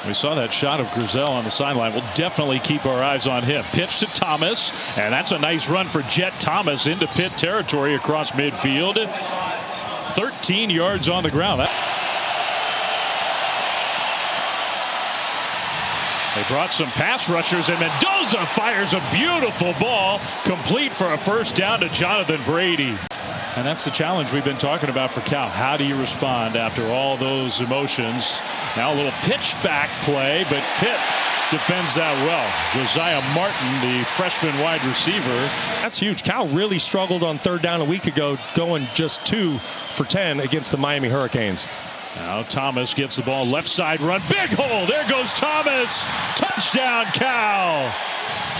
We saw that shot of Grizel on the sideline. We'll definitely keep our eyes on him. Pitch to Thomas, and that's a nice run for Jet Thomas into Pitt territory across midfield. 13 yards on the ground. They brought some pass rushers, and Mendoza fires a beautiful ball, complete for a first down to Jonathan Brady. And that's the challenge we've been talking about for Cal. How do you respond after all those emotions? Now a little pitch back play, but Pitt defends that well. Josiah Martin, the freshman wide receiver. That's huge. Cal really struggled on third down a week ago, going just 2 for 10 against the Miami Hurricanes. Now Thomas gets the ball, left side run, big hole. There goes Thomas. Touchdown Cal.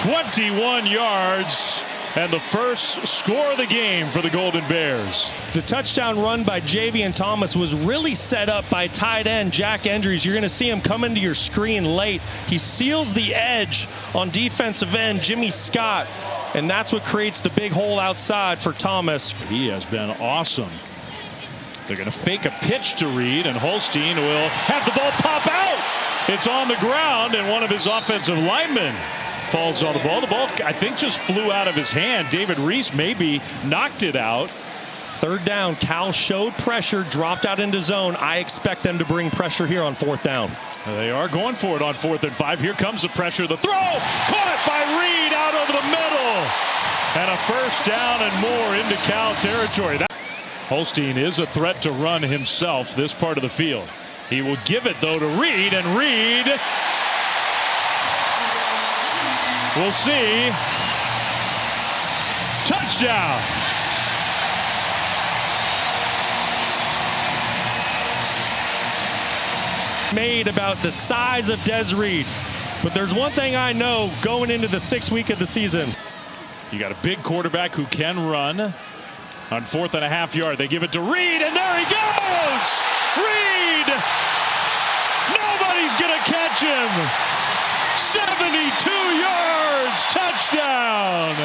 21 yards. And the first score of the game for the Golden Bears. The touchdown run by Javian Thomas was really set up by tight end Jack Endries. You're going to see him come into your screen late. He seals the edge on defensive end Jimmy Scott, and that's what creates the big hole outside for Thomas. He has been awesome. They're going to fake a pitch to Reid, and Holstein will have the ball pop out. It's on the ground, and one of his offensive linemen falls on the ball. The ball, I think, just flew out of his hand. David Reese maybe knocked it out. Third down, Cal showed pressure, dropped out into zone. I expect them to bring pressure here on fourth down. They are going for it on 4th and 5. Here comes the pressure. The throw caught by Reid out over the middle. And a first down and more into Cal territory. Holstein is a threat to run himself this part of the field. He will give it, though, to Reid, and Reid, we'll see. Touchdown. Made about the size of Des Reid. But there's one thing I know going into the 6th week of the season. You got a big quarterback who can run. On 4th and a half yard, they give it to Reid, and there he goes! Reid! Nobody's going to catch him! 72 yards! Touchdown!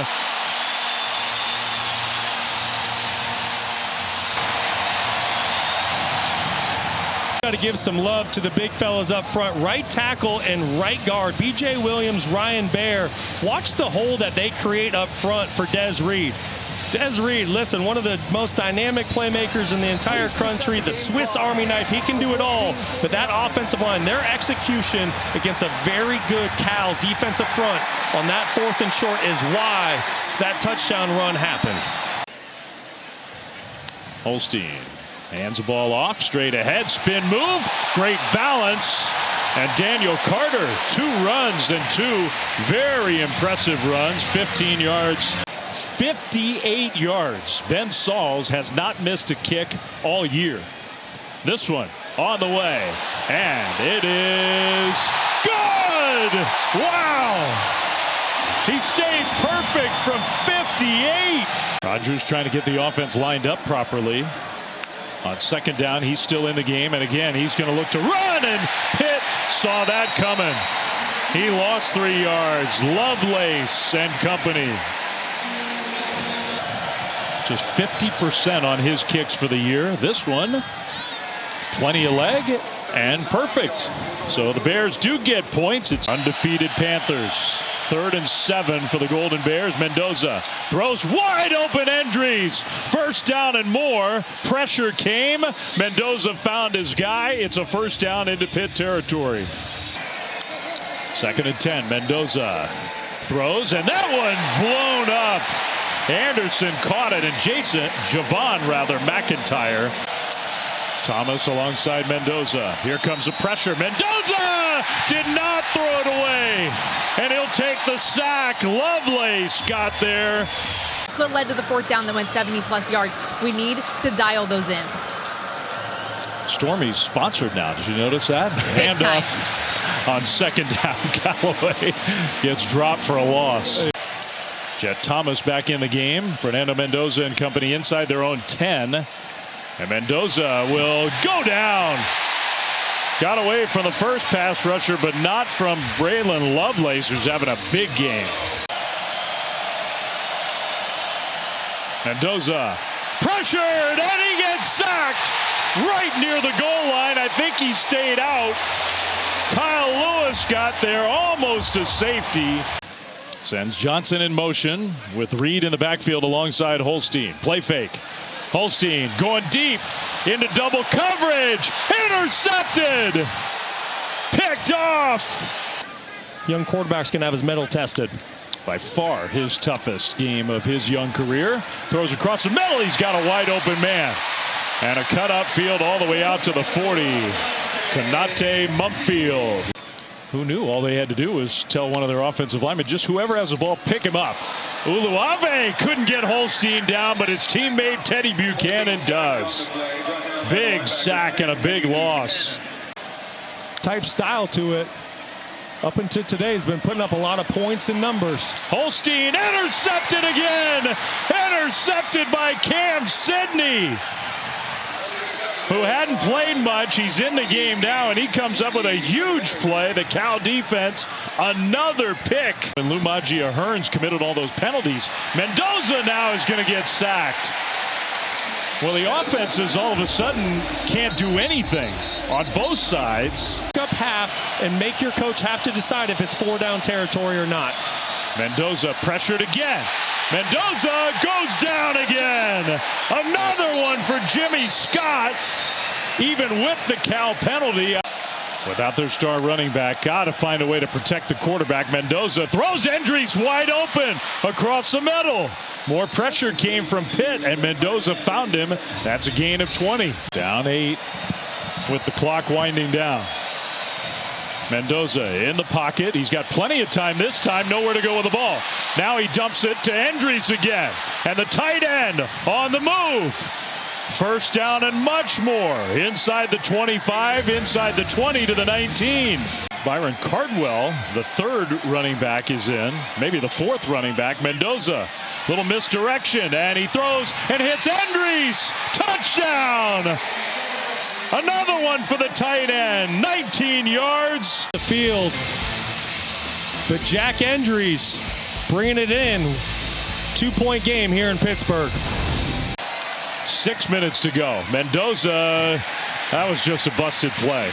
Got to give some love to the big fellas up front. Right tackle and right guard, B.J. Williams, Ryan Baer. Watch the hole that they create up front for Des Reid. Des Reid, listen, one of the most dynamic playmakers in the entire country, the Swiss Army knife. He can do it all. But that offensive line, their execution against a very good Cal defensive front on that 4th and short is why that touchdown run happened. Holstein hands the ball off, straight ahead, spin move, great balance. And Daniel Carter, 2 runs and 2 very impressive runs, 15 yards. 58 yards. Ben Sauls has not missed a kick all year. This one on the way, and it is good. Wow. He stays perfect from 58. Rodgers trying to get the offense lined up properly. On 2nd down, he's still in the game, and again, he's going to look to run, and Pitt saw that coming. He lost 3 yards. Lovelace and company. Just 50% on his kicks for the year. This one, plenty of leg and perfect. So the Bears do get points. It's undefeated Panthers. 3rd and 7 for the Golden Bears. Mendoza throws wide open. Endries. First down and more. Pressure came. Mendoza found his guy. It's a first down into Pitt territory. 2nd and 10. Mendoza throws, and that one blown up. Anderson caught it, and Javon McIntyre. Thomas alongside Mendoza. Here comes the pressure. Mendoza did not throw it away, and he'll take the sack. Lovelace got there. That's what led to the 4th down that went 70-plus yards. We need to dial those in. Stormy's sponsored now. Did you notice that? Handoff on 2nd down. Callaway gets dropped for a loss. Jet Thomas back in the game. Fernando Mendoza and company inside their own 10. And Mendoza will go down. Got away from the first pass rusher, but not from Braylan Lovelace, who's having a big game. Mendoza pressured, and he gets sacked right near the goal line. I think he stayed out. Kyle Lovelace got there, almost a safety. Sends Johnson in motion with Reid in the backfield alongside Holstein. Play fake. Holstein going deep into double coverage. Intercepted. Picked off. Young quarterback's going to have his mettle tested. By far his toughest game of his young career. Throws across the middle. He's got a wide open man. And a cut up field all the way out to the 40. Kanate Mumpfield. Who knew all they had to do was tell one of their offensive linemen, just whoever has the ball, pick him up. Uluave couldn't get Holstein down, but his teammate Teddy Buchanan does. Big sack and a big loss. Type style to it. Up until today, he's been putting up a lot of points and numbers. Holstein intercepted again. Intercepted by Cam Sidney, who hadn't played much. He's in the game now, and he comes up with a huge play. The Cal defense, another pick. And Lumagia Hearns committed all those penalties. Mendoza now is going to get sacked. Well, the offenses all of a sudden can't do anything on both sides. Up half and make your coach have to decide if it's 4-down territory or not. Mendoza pressured again. Mendoza goes down again. Another one for Jimmy Scott. Even with the Cal penalty. Without their star running back, got to find a way to protect the quarterback. Mendoza throws Endries wide open across the middle. More pressure came from Pitt, and Mendoza found him. That's a gain of 20. Down 8 with the clock winding down. Mendoza in the pocket. He's got plenty of time this time. Nowhere to go with the ball. Now he dumps it to Endries again. And the tight end on the move. First down and much more. Inside the 25, inside the 20 to the 19. Byron Cardwell, the third running back, is in. Maybe the fourth running back. Mendoza, little misdirection. And he throws and hits Endries. Touchdown! Another one for the tight end. 19 yards. The field. But Jack Endries bringing it in. 2-point game here in Pittsburgh. 6 minutes to go. Mendoza, that was just a busted play.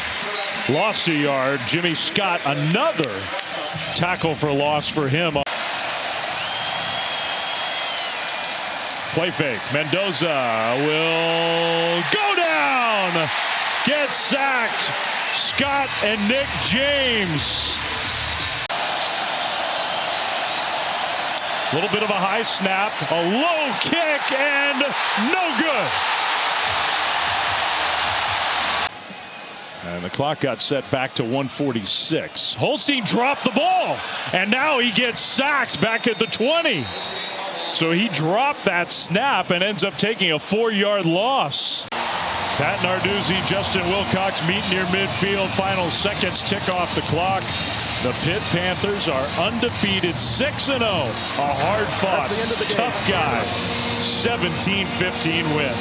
Lost a yard. Jimmy Scott, another tackle for loss for him. Play fake. Mendoza will go down. Gets sacked. Scott and Nick James. A little bit of a high snap. A low kick and no good. And the clock got set back to 1:46. Holstein dropped the ball. And now he gets sacked back at the 20. So he dropped that snap and ends up taking a 4-yard loss. Pat Narduzzi, Justin Wilcox meet near midfield. Final seconds tick off the clock. The Pitt Panthers are undefeated 6-0. A hard-fought, tough guy, 17-15 win.